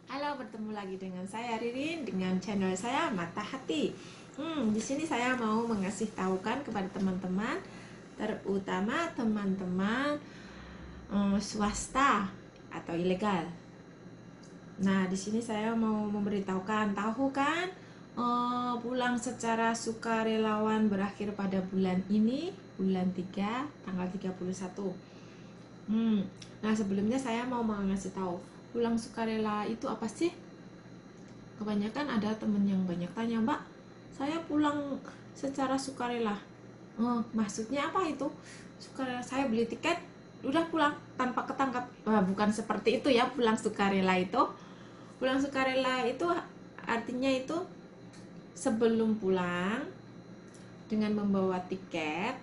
Halo, bertemu lagi dengan saya Ririn dengan channel saya Mata Hati. Di sini saya mau mengasih tahukan kepada teman-teman, terutama teman-teman swasta atau ilegal. Nah, di sini saya mau memberitahukan, tahu kan, pulang secara sukarelawan berakhir pada bulan ini, bulan 3, tanggal 31. Nah, sebelumnya saya mau mengasih tahu, pulang sukarela itu apa sih? Kebanyakan ada temen yang banyak tanya, Mbak, saya pulang secara sukarela. Maksudnya apa itu? Sukarela, saya beli tiket, udah pulang tanpa ketangkap. Wah, bukan seperti itu ya pulang sukarela itu. Pulang sukarela itu artinya itu sebelum pulang dengan membawa tiket,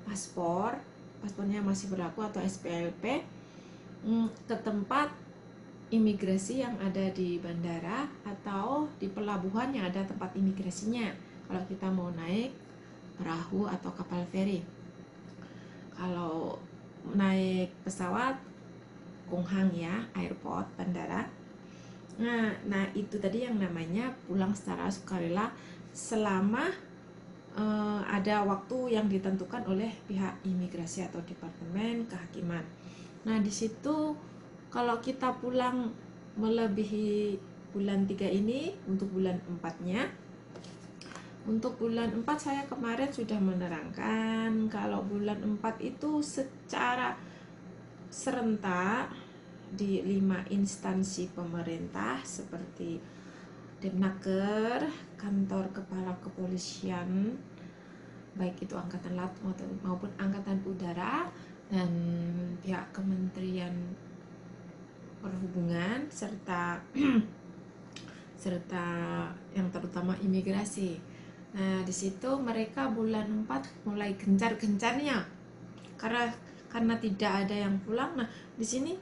paspornya masih berlaku atau SPLP, ke tempat imigrasi yang ada di bandara atau di pelabuhan yang ada tempat imigrasinya kalau kita mau naik perahu atau kapal feri. Kalau naik pesawat, Kunghang ya, airport, bandara. Nah itu tadi yang namanya pulang secara sukarela selama ada waktu yang ditentukan oleh pihak imigrasi atau departemen kehakiman. Nah di situ kalau kita pulang melebihi bulan 3 ini, untuk bulan 4-nya, untuk bulan 4 saya kemarin sudah menerangkan kalau bulan 4 itu secara serentak di 5 instansi pemerintah seperti Depnaker, kantor kepala kepolisian, baik itu angkatan laut maupun angkatan udara, dan pihak kementerian perhubungan serta serta yang terutama imigrasi. Nah, di situ mereka bulan 4 mulai gencar-gencarnya karena tidak ada yang pulang. Nah, di sini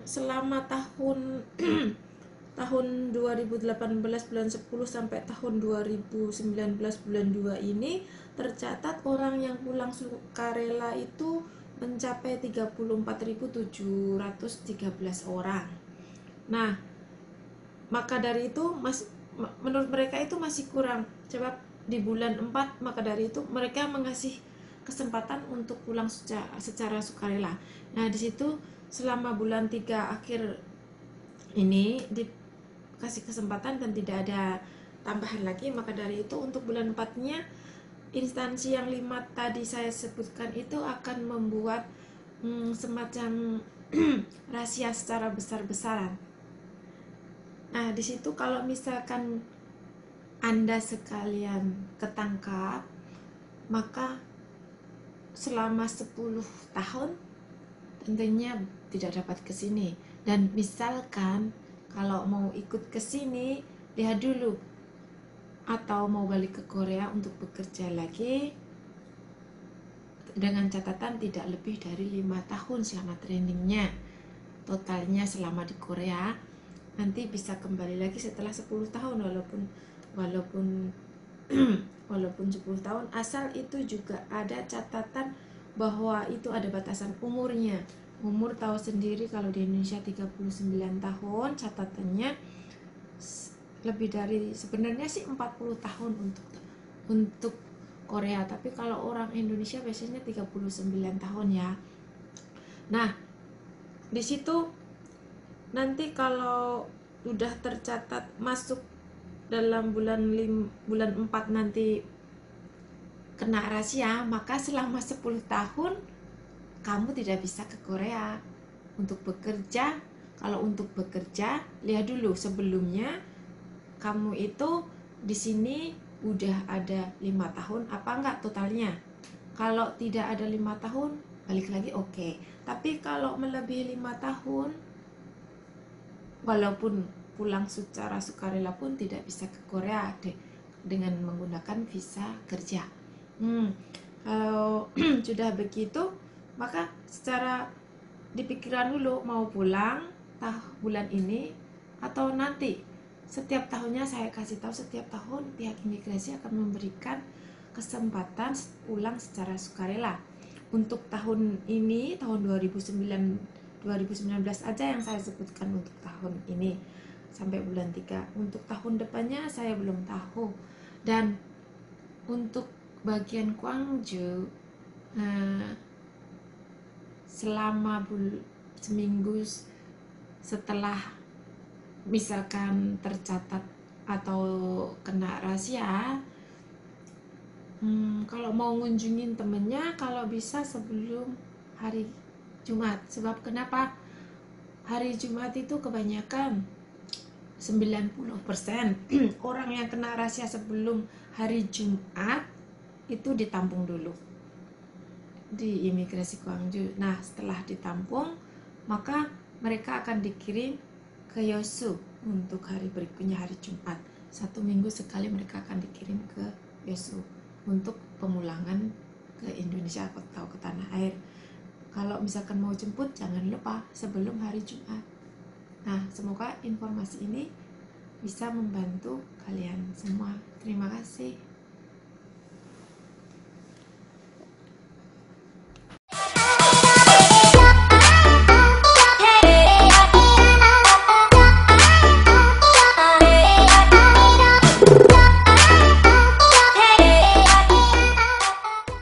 selama tahun tahun 2018 bulan 10 sampai tahun 2019 bulan 2 ini tercatat orang yang pulang sukarela itu mencapai 34.713 orang. Nah, maka dari itu menurut mereka itu masih kurang. Sebab di bulan 4, maka dari itu mereka mengasih kesempatan untuk pulang secara sukarela. Nah, di situ selama bulan 3 akhir ini dikasih kesempatan dan tidak ada tambahan lagi. Maka dari itu untuk bulan 4-nya instansi yang 5 tadi saya sebutkan itu akan membuat semacam rahasia secara besar-besaran. Nah, di situ kalau misalkan Anda sekalian ketangkap, maka selama 10 tahun tentunya tidak dapat ke sini. Dan misalkan kalau mau ikut ke sini, lihat dulu, atau mau balik ke Korea untuk bekerja lagi, dengan catatan tidak lebih dari 5 tahun selama trainingnya. Totalnya selama di Korea, nanti bisa kembali lagi setelah 10 tahun walaupun walaupun 10 tahun, asal itu juga ada catatan bahwa itu ada batasan umurnya. Umur tahu sendiri kalau di Indonesia 39 tahun catatannya, lebih dari sebenarnya sih 40 tahun untuk Korea, tapi kalau orang Indonesia biasanya 39 tahun ya. Nah, di situ nanti kalau udah tercatat masuk dalam bulan 4 nanti kena rahasia, maka selama 10 tahun kamu tidak bisa ke Korea untuk bekerja. Kalau untuk bekerja, lihat dulu sebelumnya kamu itu di sini udah ada 5 tahun apa enggak totalnya. Kalau tidak ada 5 tahun, balik lagi oke. Tapi kalau melebihi 5 tahun, walaupun pulang secara sukarela pun tidak bisa ke Korea dengan menggunakan visa kerja. Kalau sudah begitu, maka secara dipikiran dulu mau pulang bulan ini atau nanti. Setiap tahunnya saya kasih tahu, setiap tahun pihak imigrasi akan memberikan kesempatan pulang secara sukarela. Untuk tahun ini, tahun 2019 aja yang saya sebutkan untuk tahun ini sampai bulan 3. Untuk tahun depannya saya belum tahu. Dan untuk bagian Gwangju selama seminggu setelah misalkan tercatat atau kena rahasia, kalau mau ngunjungin temennya, kalau bisa sebelum hari Jumat. Sebab kenapa? Hari Jumat itu kebanyakan 90% orang yang kena rahasia sebelum hari Jumat itu ditampung dulu di imigrasi Gwangju. Nah, setelah ditampung, maka mereka akan dikirim ke Yeosu untuk hari berikutnya, hari Jumat. 1 minggu sekali mereka akan dikirim ke Yeosu untuk pemulangan ke Indonesia atau ke tanah air. Kalau misalkan mau jemput, jangan lupa sebelum hari Jumat. Nah, semoga informasi ini bisa membantu kalian semua. Terima kasih.